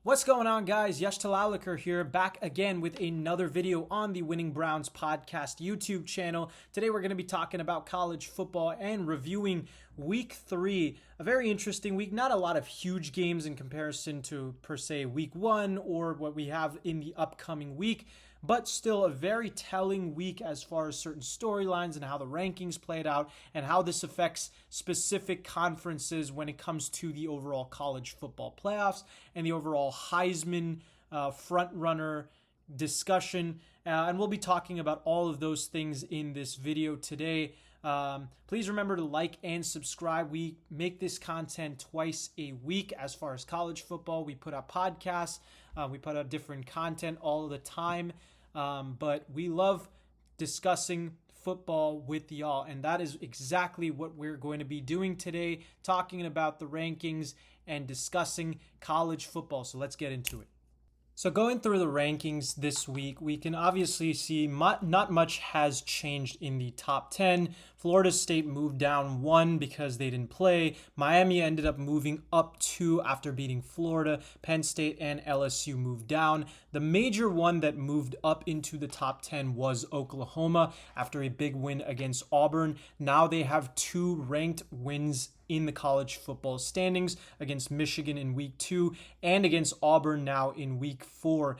What's going on, guys? Yash Talalekar here, back again with another video on the Winning Browns podcast YouTube channel. Today we're going to be talking about college football and reviewing week 3, a very interesting week. Not a lot of huge games in comparison to, per se, week 1 or what we have in the upcoming week, but still a very telling week as far as certain storylines and how the rankings played out and how this affects specific conferences when it comes to the overall college football playoffs and the overall Heisman front runner discussion. And we'll be talking about all of those things in this video today. Please remember to like and subscribe. We make this content twice a week as far as college football. We put out podcasts. We put out different content all the time. But we love discussing football with y'all, and that is exactly what we're going to be doing today, talking about the rankings and discussing college football. So let's get into it. So going through the rankings this week, we can obviously see not much has changed in the top 10. Florida State moved down 1 because they didn't play. Miami ended up moving up 2 after beating Florida. Penn State and LSU moved down. The major one that moved up into the top 10 was Oklahoma after a big win against Auburn. Now they have 2 ranked wins in the college football standings, against Michigan in week 2 and against Auburn now in week 4.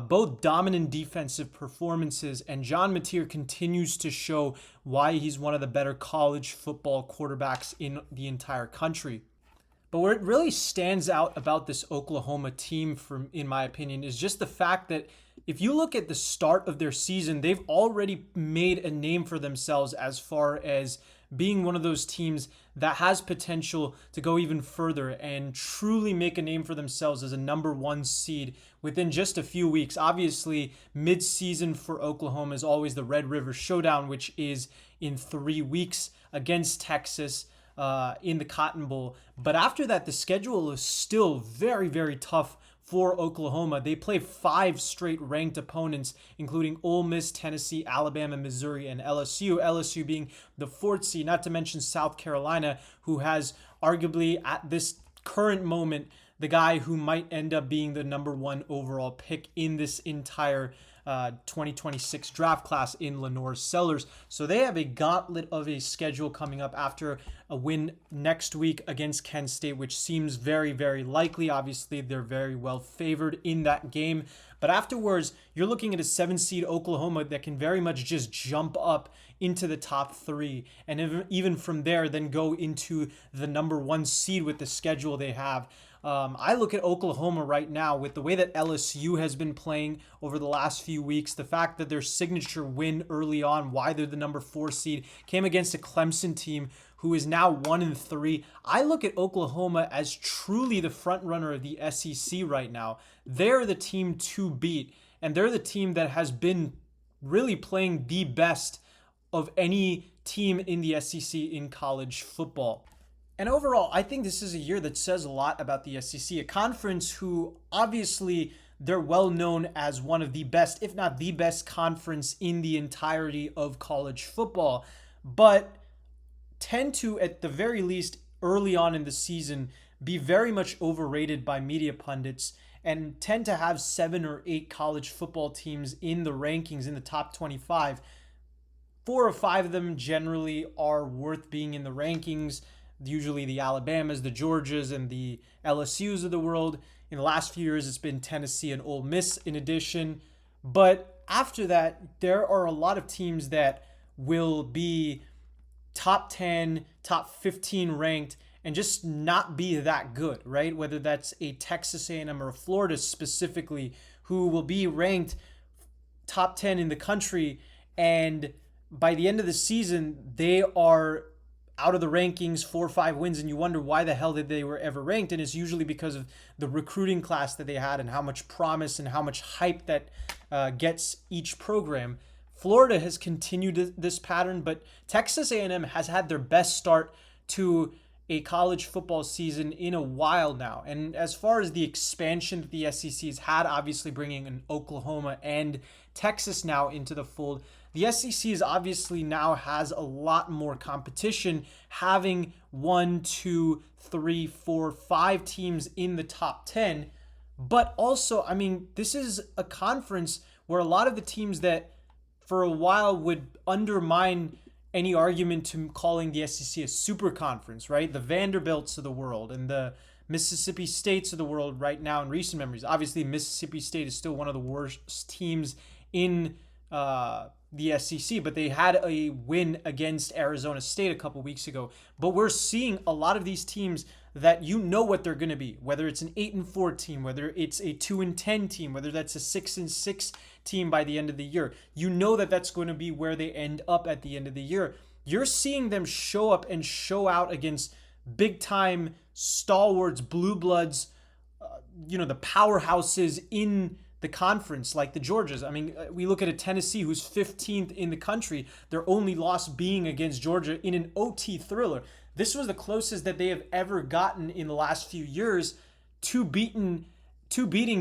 Both dominant defensive performances, and John Mateer continues to show why he's one of the better college football quarterbacks in the entire country. But what really stands out about this Oklahoma team, in my opinion, is just the fact that if you look at the start of their season, they've already made a name for themselves as far as being one of those teams that has potential to go even further and truly make a name for themselves as a number 1 seed within just a few weeks. Obviously, mid-season for Oklahoma is always the Red River Showdown, which is in 3 weeks against Texas in the Cotton Bowl. But after that, the schedule is still very, very tough for Oklahoma. They play 5 straight ranked opponents, including Ole Miss, Tennessee, Alabama, Missouri, and LSU. LSU being the 4th seed, not to mention South Carolina, who has arguably at this current moment the guy who might end up being the number 1 overall pick in this entire 2026 draft class in Lenore Sellers. So they have a gauntlet of a schedule coming up after a win next week against Kent State, which seems very, very likely. Obviously, they're very well favored in that game. But afterwards, you're looking at a 7-seed Oklahoma that can very much just jump up into the top 3. And even from there, then go into the number 1 seed with the schedule they have. I look at Oklahoma right now with the way that LSU has been playing over the last few weeks, the fact that their signature win early on, why they're the number 4 seed, came against a Clemson team who is now 1-3. I look at Oklahoma as truly the front runner of the SEC right now. They're the team to beat, and they're the team that has been really playing the best of any team in the SEC in college football. And overall, I think this is a year that says a lot about the SEC, a conference who obviously they're well known as one of the best, if not the best conference in the entirety of college football, but tend to, at the very least, early on in the season, be very much overrated by media pundits and tend to have 7 or 8 college football teams in the rankings in the top 25. 4 or 5 of them generally are worth being in the rankings. Usually the Alabamas, the Georgias, and the LSUs of the world. In the last few years, it's been Tennessee and Ole Miss in addition. But after that, there are a lot of teams that will be top 10, top 15 ranked and just not be that good, right? Whether that's a Texas A&M or a Florida specifically, who will be ranked top 10 in the country, and by the end of the season, they are out of the rankings, 4 or 5 wins, and you wonder why the hell did they were ever ranked. And it's usually because of the recruiting class that they had and how much promise and how much hype that gets each program. Florida has continued this pattern, but Texas A&M has had their best start to a college football season in a while now. And as far as the expansion that the SEC has had, obviously bringing in Oklahoma and Texas now into the fold, the SEC is obviously now has a lot more competition, having 1, 2, 3, 4, 5 teams in the top 10. But also, I mean, this is a conference where a lot of the teams that for a while would undermine any argument to calling the SEC a super conference, right? The Vanderbilts of the world and the Mississippi States of the world right now in recent memories. Obviously, Mississippi State is still one of the worst teams in the SEC, but they had a win against Arizona State a couple weeks ago. But we're seeing a lot of these teams that you know what they're going to be, whether it's an 8-4 team, whether it's a 2-10 team, whether that's a 6-6 team by the end of the year. You know that that's going to be where they end up at the end of the year. You're seeing them show up and show out against big time stalwarts, blue bloods, the powerhouses in the conference, like the Georgias. I mean, we look at a Tennessee who's 15th in the country, their only loss being against Georgia in an OT thriller. This was the closest that they have ever gotten in the last few years to beating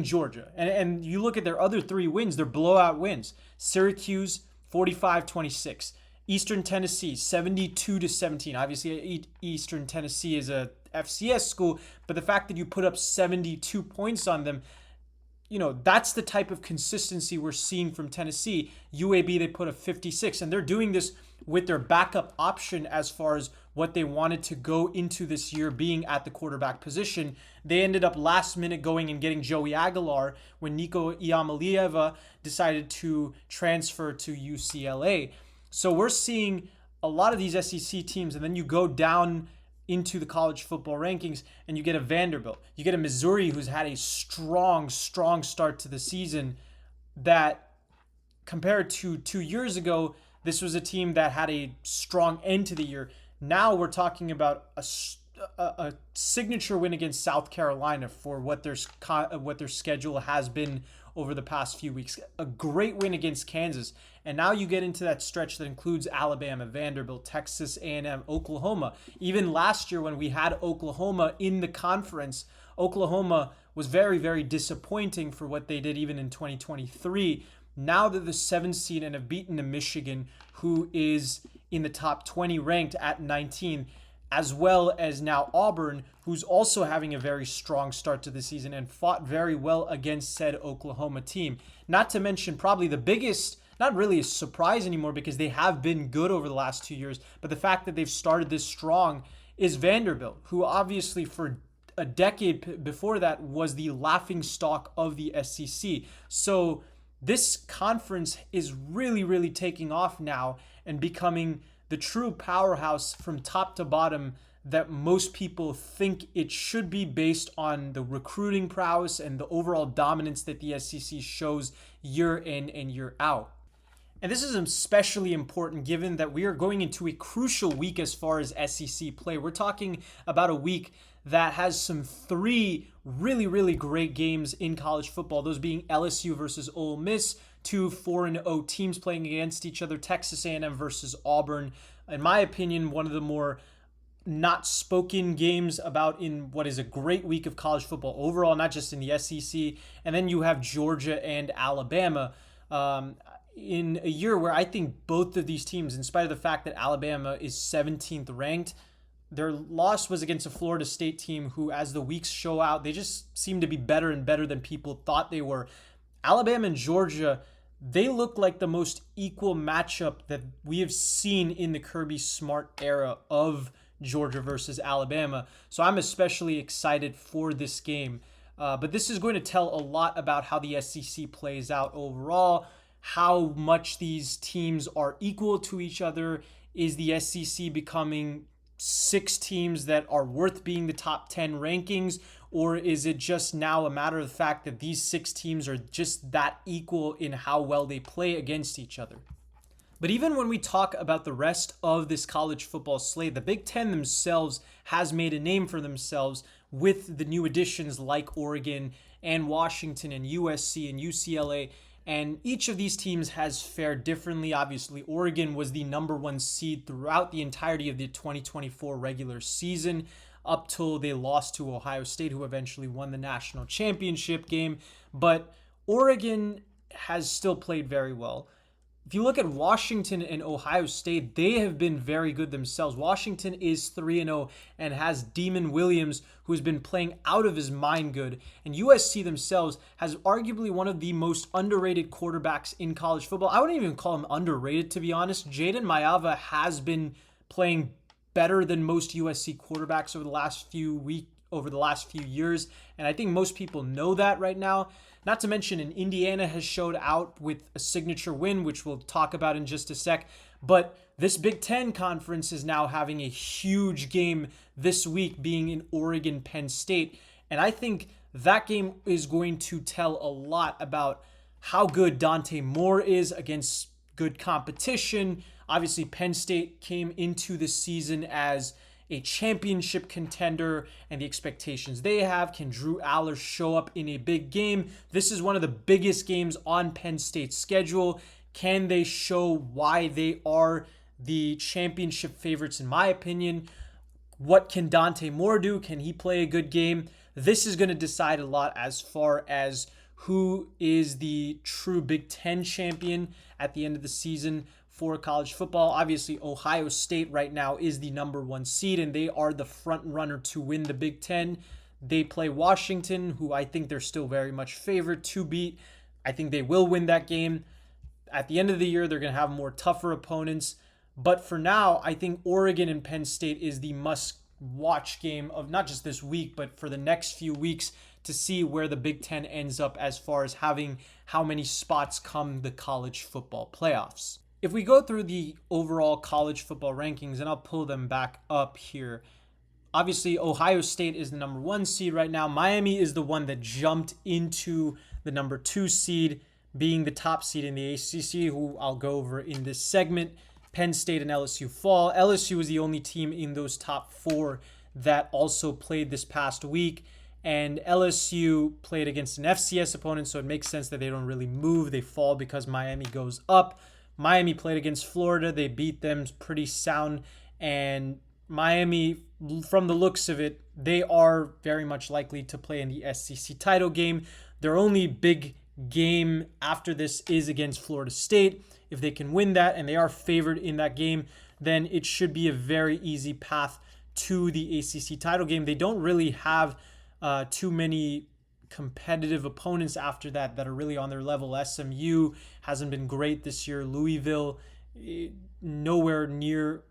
Georgia. And you look at their other 3 wins, they're blowout wins. Syracuse 45-26. Eastern Tennessee 72-17. Obviously, Eastern Tennessee is a FCS school, but the fact that you put up 72 points on them, that's the type of consistency we're seeing from Tennessee. UAB, they put a 56, and they're doing this with their backup option as far as what they wanted to go into this year being at the quarterback position. They ended up last minute going and getting Joey Aguilar when Nico Iamaleava decided to transfer to UCLA. So we're seeing a lot of these SEC teams, and then you go down into the college football rankings and you get a Vanderbilt. You get a Missouri who's had a strong start to the season that compared to 2 years ago, this was a team that had a strong end to the year. Now we're talking about a signature win against South Carolina for what their schedule has been over the past few weeks. A great win against Kansas. And now you get into that stretch that includes Alabama, Vanderbilt, Texas A&M, Oklahoma. Even last year when we had Oklahoma in the conference, Oklahoma was very, very disappointing for what they did even in 2023. Now they're the 7th seed and have beaten the Michigan, who is in the top 20 ranked at 19, as well as now Auburn, who's also having a very strong start to the season and fought very well against said Oklahoma team. Not to mention probably the biggest, not really a surprise anymore because they have been good over the last 2 years, but the fact that they've started this strong is Vanderbilt, who obviously for a decade before that was the laughingstock of the SEC. So this conference is really, really taking off now and becoming the true powerhouse from top to bottom that most people think it should be based on the recruiting prowess and the overall dominance that the SEC shows year in and year out. And this is especially important given that we are going into a crucial week as far as SEC play. We're talking about a week that has some 3 really, really great games in college football. Those being LSU versus Ole Miss, 2 4-0 teams playing against each other, Texas A&M versus Auburn. In my opinion, one of the more not spoken games about in what is a great week of college football overall, not just in the SEC. And then you have Georgia and Alabama in a year where I think both of these teams, in spite of the fact that Alabama is 17th ranked, their loss was against a Florida State team who, as the weeks show out, they just seem to be better and better than people thought they were. Alabama and Georgia, they look like the most equal matchup that we have seen in the Kirby Smart era of Georgia versus Alabama. So I'm especially excited for this game. But this is going to tell a lot about how the SEC plays out overall, how much these teams are equal to each other. Is the SEC becoming 6 teams that are worth being the top 10 rankings, or is it just now a matter of the fact that these 6 teams are just that equal in how well they play against each other? But even when we talk about the rest of this college football slate, the Big Ten themselves has made a name for themselves with the new additions like Oregon and Washington and USC and UCLA. And each of these teams has fared differently. Obviously, Oregon was the number 1 seed throughout the entirety of the 2024 regular season up till they lost to Ohio State, who eventually won the national championship game. But Oregon has still played very well. If you look at Washington and Ohio State, they have been very good themselves. Washington is 3-0 and has Demon Williams, who's been playing out of his mind good. And USC themselves has arguably one of the most underrated quarterbacks in college football. I wouldn't even call him underrated, to be honest. Jaden Maiava has been playing better than most USC quarterbacks over the last few years, and I think most people know that right now. Not to mention, Indiana has showed out with a signature win, which we'll talk about in just a sec. But this Big Ten conference is now having a huge game this week, being in Oregon, Penn State. And I think that game is going to tell a lot about how good Dante Moore is against good competition. Obviously, Penn State came into the season as a championship contender, and the expectations they have. Can Drew Aller show up in a big game? This is one of the biggest games on Penn State's schedule. Can they show why they are the championship favorites, in my opinion? What can Dante Moore do? Can he play a good game? This is going to decide a lot as far as who is the true Big Ten champion at the end of the season for college football. Obviously, Ohio State right now is the number 1 seed, and they are the front runner to win the Big Ten. They play Washington, who I think they're still very much favored to beat. I think they will win that game. At the end of the year, they're going to have more tougher opponents. But for now, I think Oregon and Penn State is the must-watch game of not just this week, but for the next few weeks, to see where the Big Ten ends up as far as having how many spots come the college football playoffs. If we go through the overall college football rankings, and I'll pull them back up here, obviously Ohio State is the number 1 seed right now. Miami is the one that jumped into the number 2 seed, being the top seed in the ACC, who I'll go over in this segment. Penn State and LSU fall. LSU is the only team in those top 4 that also played this past week. And LSU played against an FCS opponent, so it makes sense that they don't really move. They fall because Miami goes up. Miami played against Florida. They beat them pretty sound. And Miami, from the looks of it, they are very much likely to play in the SEC title game. Their only big game after this is against Florida State. If they can win that, and they are favored in that game, then it should be a very easy path to the ACC title game. They don't really have too many competitive opponents after that are really on their level. SMU hasn't been great this year. Louisville, nowhere near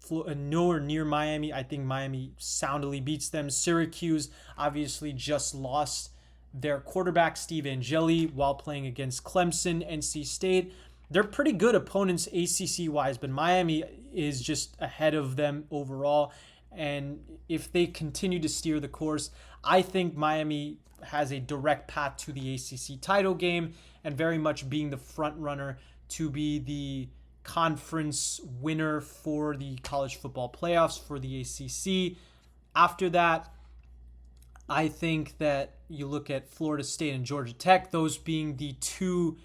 Miami. I think Miami soundly beats them. Syracuse obviously just lost their quarterback Steve Angeli while playing against Clemson. NC State, they're pretty good opponents ACC wise, but Miami is just ahead of them overall. And if they continue to steer the course, I think Miami has a direct path to the ACC title game, and very much being the front runner to be the conference winner for the college football playoffs for the ACC. After that, I think that you look at Florida State and Georgia Tech, those being the 2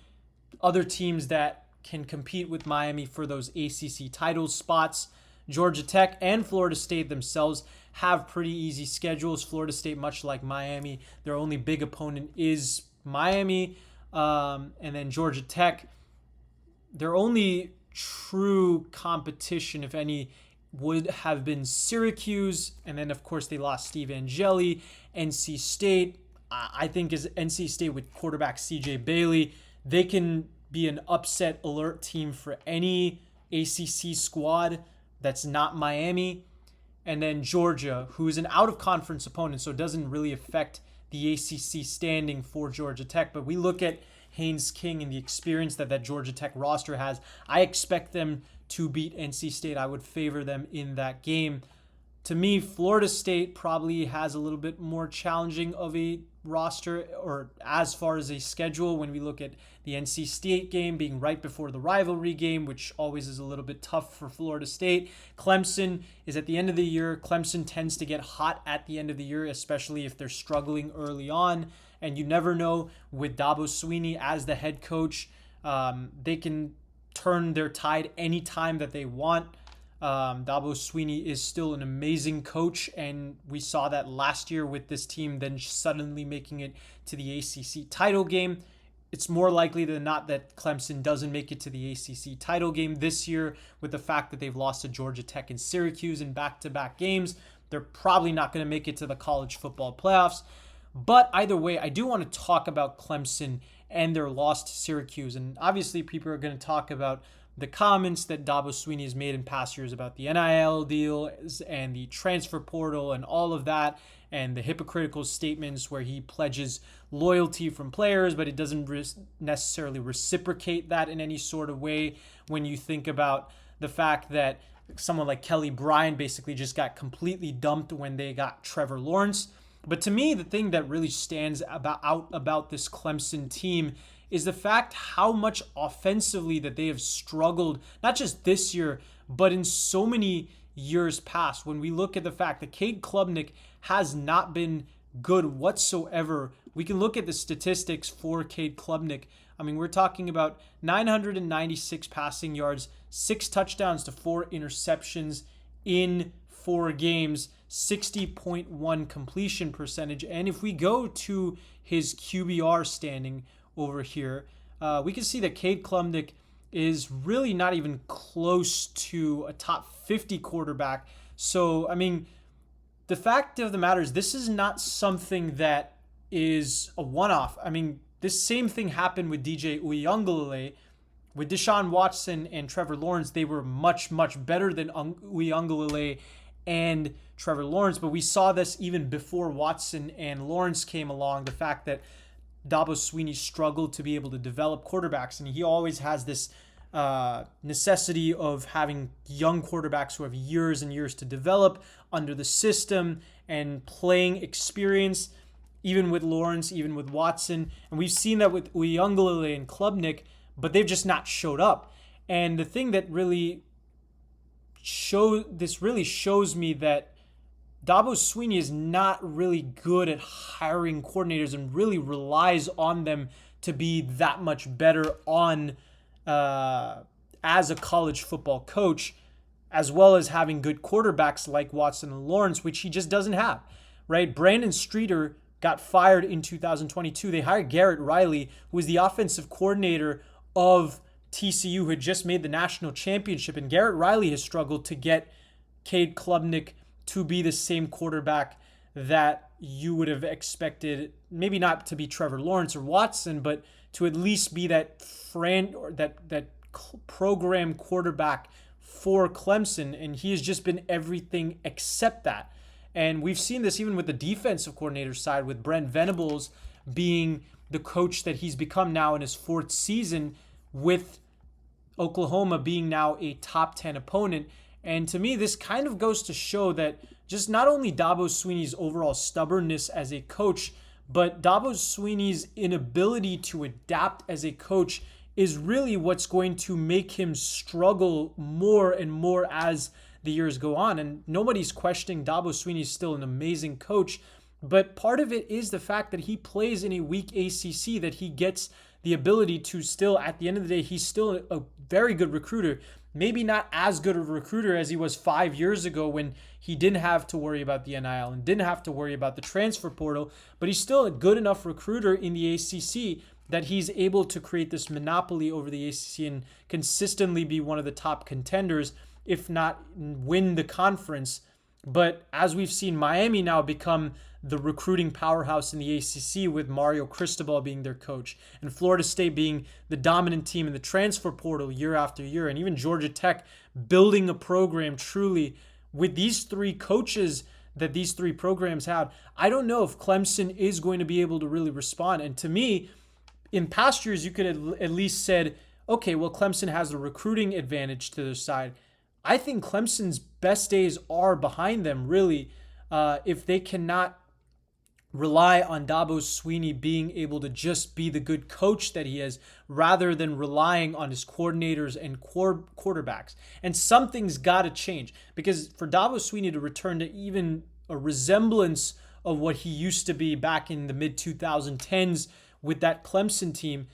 other teams that can compete with Miami for those ACC title spots. Georgia Tech and Florida State themselves have pretty easy schedules. Florida State, much like Miami, their only big opponent is Miami. And then Georgia Tech, their only true competition, if any, would have been Syracuse. And then, of course, they lost Steve Angeli. NC State, I think, is NC State with quarterback CJ Bailey. They can be an upset alert team for any ACC squad that's not Miami. And then Georgia, who is an out-of-conference opponent, so it doesn't really affect the ACC standing for Georgia Tech. But we look at Haynes King and the experience that Georgia Tech roster has. I expect them to beat NC State. I would favor them in that game. To me, Florida State probably has a little bit more challenging of a roster, or as far as a schedule, when we look at the NC State game being right before the rivalry game, which always is a little bit tough for Florida State. Clemson is at the end of the year. Clemson tends to get hot at the end of the year, especially if they're struggling early on. And you never know, with Dabo Swinney as the head coach, they can turn their tide anytime that they want. Dabo Swinney is still an amazing coach, and we saw that last year with this team then suddenly making it to the ACC title game. it's more likely than not that Clemson doesn't make it to the ACC title game this year, with the fact that they've lost to Georgia Tech and Syracuse in back-to-back games. They're probably not going to make it to the college football playoffs. But either way, I do want to talk about Clemson and their loss to Syracuse. And obviously, people are going to talk about the comments that Dabo Swinney has made in past years about the NIL deal and the transfer portal and all of that, and the hypocritical statements where he pledges loyalty from players, but it doesn't necessarily reciprocate that in any sort of way. When you think about the fact that someone like Kelly Bryant basically just got completely dumped when they got Trevor Lawrence. But to me, the thing that really stands out about this Clemson team is the fact how much offensively that they have struggled, not just this year, but in so many years past. When we look at the fact that Cade Klubnik has not been good whatsoever, we can look at the statistics for Cade Klubnik. I mean, we're talking about 996 passing yards, 6 touchdowns to 4 interceptions in 4 games, 60.1 completion percentage. And if we go to his QBR standing over here, we can see that Cade Klubnik is really not even close to a top 50 quarterback. So, I mean, the fact of the matter is this is not something that is a one-off. I mean, this same thing happened with DJ Uiagalelei. With Deshaun Watson and Trevor Lawrence, they were much, much better than Uiagalelei and Trevor Lawrence. But we saw this even before Watson and Lawrence came along, the fact that Dabo Swinney struggled to be able to develop quarterbacks. And he always has this necessity of having young quarterbacks who have years and years to develop under the system and playing experience, even with Lawrence, even with Watson. And we've seen that with Uiagalelei and Klubnik, but they've just not showed up. And the thing that really shows me that Dabo Swinney is not really good at hiring coordinators and really relies on them to be that much better on as a college football coach, as well as having good quarterbacks like Watson and Lawrence, which he just doesn't have, right? Brandon Streeter got fired in 2022. They hired Garrett Riley, who was the offensive coordinator of TCU, who had just made the national championship. And Garrett Riley has struggled to get Cade Klubnik to be the same quarterback that you would have expected, maybe not to be Trevor Lawrence or Watson, but to at least be that friend or that program quarterback for Clemson. And he has just been everything except that. And we've seen this even with the defensive coordinator side, with Brent Venables being the coach that he's become now in his 4th season, with Oklahoma being now a top 10 opponent. And to me, this kind of goes to show that just not only Dabo Swinney's overall stubbornness as a coach, but Dabo Swinney's inability to adapt as a coach is really what's going to make him struggle more and more as the years go on. And nobody's questioning Dabo Swinney is still an amazing coach, but part of it is the fact that he plays in a weak ACC, that he gets the ability to still, at the end of the day, he's still a very good recruiter. Maybe not as good of a recruiter as he was 5 years ago when he didn't have to worry about the NIL and didn't have to worry about the transfer portal, but he's still a good enough recruiter in the ACC that he's able to create this monopoly over the ACC and consistently be one of the top contenders, if not win the conference. But as we've seen Miami now become the recruiting powerhouse in the ACC, with Mario Cristobal being their coach, and Florida State being the dominant team in the transfer portal year after year, and even Georgia Tech building a program truly with these 3 coaches that these 3 programs have, I don't know if Clemson is going to be able to really respond. And to me, in past years, you could at least said, okay, well, Clemson has the recruiting advantage to their side. I think Clemson's best days are behind them, really, if they cannot rely on Dabo Swinney being able to just be the good coach that he is, rather than relying on his coordinators and quarterbacks. And something's got to change, because for Dabo Swinney to return to even a resemblance of what he used to be back in the mid-2010s with that Clemson team,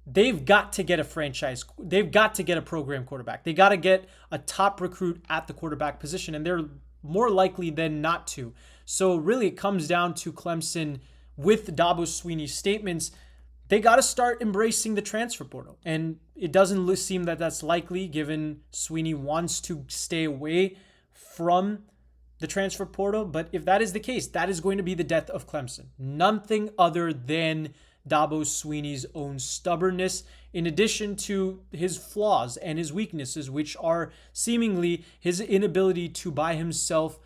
they've got to get a franchise. They've got to get a program quarterback. They got to get a top recruit at the quarterback position, and they're more likely than not to. So really it comes down to Clemson, with Dabo Swinney's statements, they got to start embracing the transfer portal. And it doesn't seem that that's likely, given Sweeney wants to stay away from the transfer portal. But if that is the case, that is going to be the death of Clemson. Nothing other than Dabo Sweeney's own stubbornness, in addition to his flaws and his weaknesses, which are seemingly his inability to by himself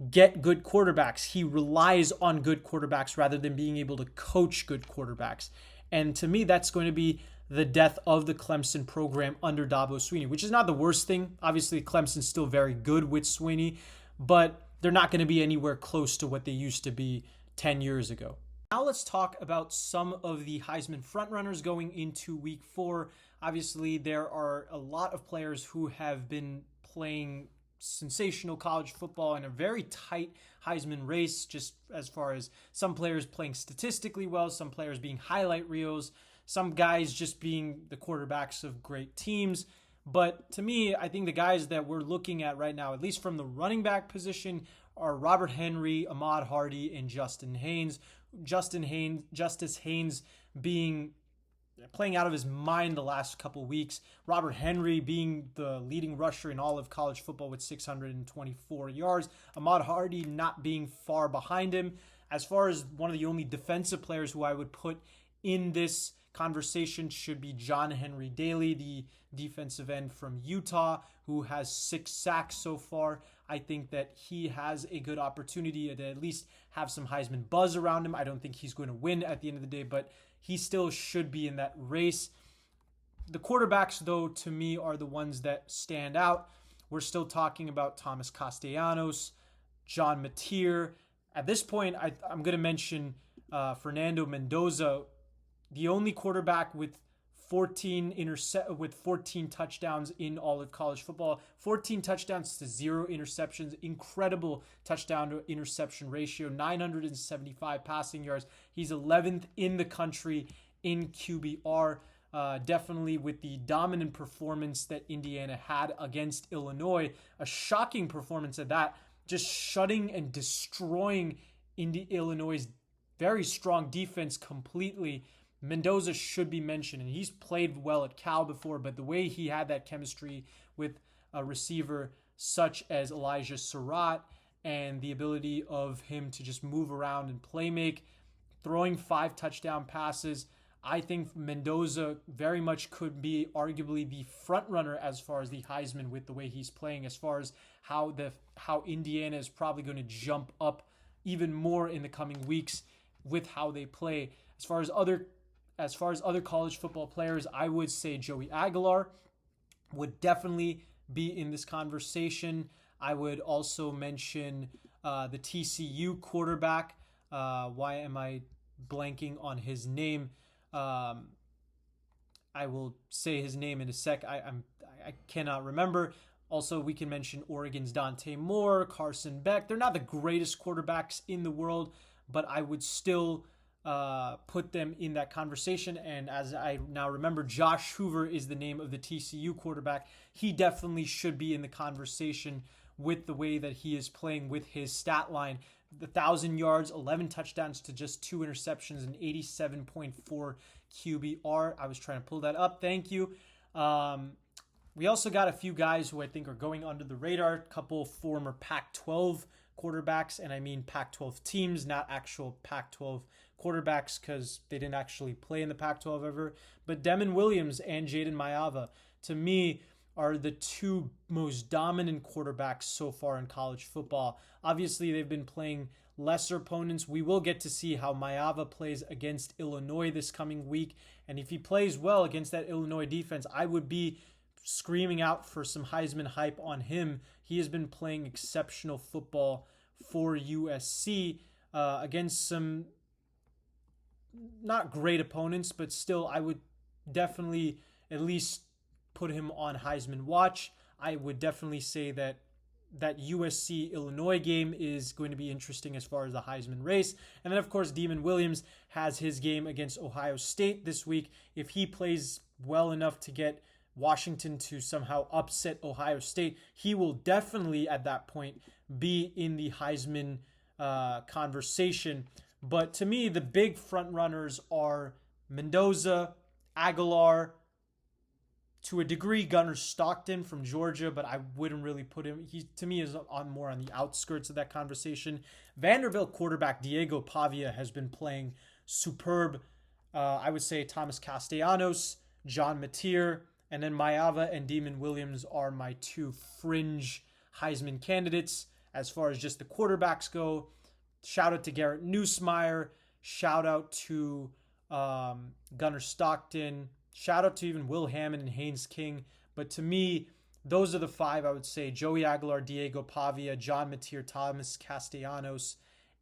get good quarterbacks. He relies on good quarterbacks rather than being able to coach good quarterbacks. And to me, that's going to be the death of the Clemson program under Dabo Sweeney, which is not the worst thing. Obviously, Clemson's still very good with Sweeney, but they're not going to be anywhere close to what they used to be 10 years ago. Now let's talk about some of the Heisman frontrunners going into week 4. Obviously, there are a lot of players who have been playing sensational college football in a very tight Heisman race, just as far as some players playing statistically well, some players being highlight reels, some guys just being the quarterbacks of great teams. But to me, I think the guys that we're looking at right now, at least from the running back position, are Robert Henry, Ahmad Hardy, and Justice Haynes playing out of his mind the last couple weeks. Robert Henry being the leading rusher in all of college football with 624 yards. Ahmad Hardy not being far behind him. As far as one of the only defensive players who I would put in this conversation should be John Henry Daly, the defensive end from Utah, who has 6 sacks so far. I think that he has a good opportunity to at least have some Heisman buzz around him. I don't think he's going to win at the end of the day, but he still should be in that race. The quarterbacks, though, to me, are the ones that stand out. We're still talking about Thomas Castellanos, John Mateer. At this point, I'm going to mention Fernando Mendoza, the only quarterback with 14 touchdowns in all of college football. 14 touchdowns to 0 interceptions. Incredible touchdown to interception ratio. 975 passing yards. He's 11th in the country in QBR. Definitely with the dominant performance that Indiana had against Illinois. A shocking performance at that. Just shutting and destroying Illinois' very strong defense completely. Mendoza should be mentioned, and he's played well at Cal before, but the way he had that chemistry with a receiver such as Elijah Surratt and the ability of him to just move around and play make, throwing 5 touchdown passes, I think Mendoza very much could be arguably the front runner as far as the Heisman with the way he's playing, as far as how Indiana is probably going to jump up even more in the coming weeks with how they play. As far as other college football players, I would say Joey Aguilar would definitely be in this conversation. I would also mention the TCU quarterback. Why am I blanking on his name? I will say his name in a sec. I cannot remember. Also, we can mention Oregon's Dante Moore, Carson Beck. They're not the greatest quarterbacks in the world, but I would still put them in that conversation. And as I now remember, Josh Hoover is the name of the TCU quarterback. He definitely should be in the conversation with the way that he is playing with his stat line. The 1,000 yards, 11 touchdowns to just 2 interceptions, and 87.4 QBR. I was trying to pull that up. Thank you. We also got a few guys who I think are going under the radar. A couple former Pac-12 quarterbacks, and I mean Pac-12 teams, not actual Pac-12 quarterbacks, because they didn't actually play in the Pac-12 ever. But Demon Williams and Jaden Maiava, to me, are the 2 most dominant quarterbacks so far in college football. Obviously, they've been playing lesser opponents. We will get to see how Maiava plays against Illinois this coming week. And if he plays well against that Illinois defense, I would be screaming out for some Heisman hype on him. He has been playing exceptional football for USC against some not great opponents, but still I would definitely at least put him on Heisman watch. I would definitely say that USC-Illinois game is going to be interesting as far as the Heisman race. And then, of course, Demon Williams has his game against Ohio State this week. If he plays well enough to get Washington to somehow upset Ohio State, he will definitely at that point be in the Heisman conversation. But to me, the big front runners are Mendoza, Aguilar, to a degree, Gunnar Stockton from Georgia, but I wouldn't really put him. He, to me, is on more on the outskirts of that conversation. Vanderbilt quarterback Diego Pavia has been playing superb. I would say Thomas Castellanos, John Mateer, and then Maeva and Demon Williams are my two fringe Heisman candidates as far as just the quarterbacks go. Shout out to Garrett Nussmeier. Shout out to Gunnar Stockton. Shout out to even Will Hammond and Haynes King. But to me, those are the five I would say. Joey Aguilar, Diego Pavia, John Mateer, Thomas Castellanos,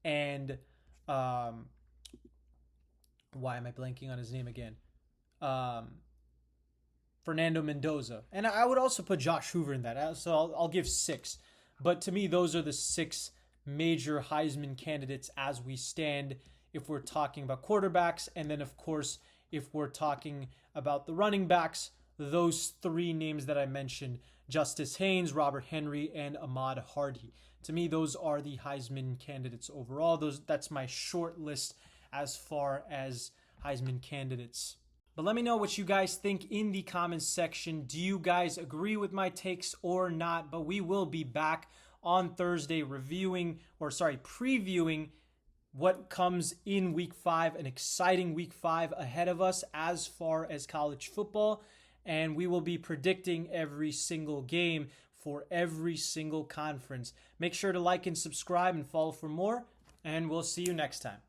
and why am I blanking on his name again? Fernando Mendoza. And I would also put Josh Hoover in that. So I'll give 6. But to me, those are the 6 major Heisman candidates as we stand if we're talking about quarterbacks. And then, of course, if we're talking about the running backs, those 3 names that I mentioned, Justice Haynes, Robert Henry, and Ahmad Hardy. To me, those are the Heisman candidates overall. That's my short list as far as Heisman candidates. But let me know what you guys think in the comments section. Do you guys agree with my takes or not? But we will be back on Thursday previewing what comes in week 5, an exciting week 5 ahead of us as far as college football. And we will be predicting every single game for every single conference. Make sure to like and subscribe and follow for more. And we'll see you next time.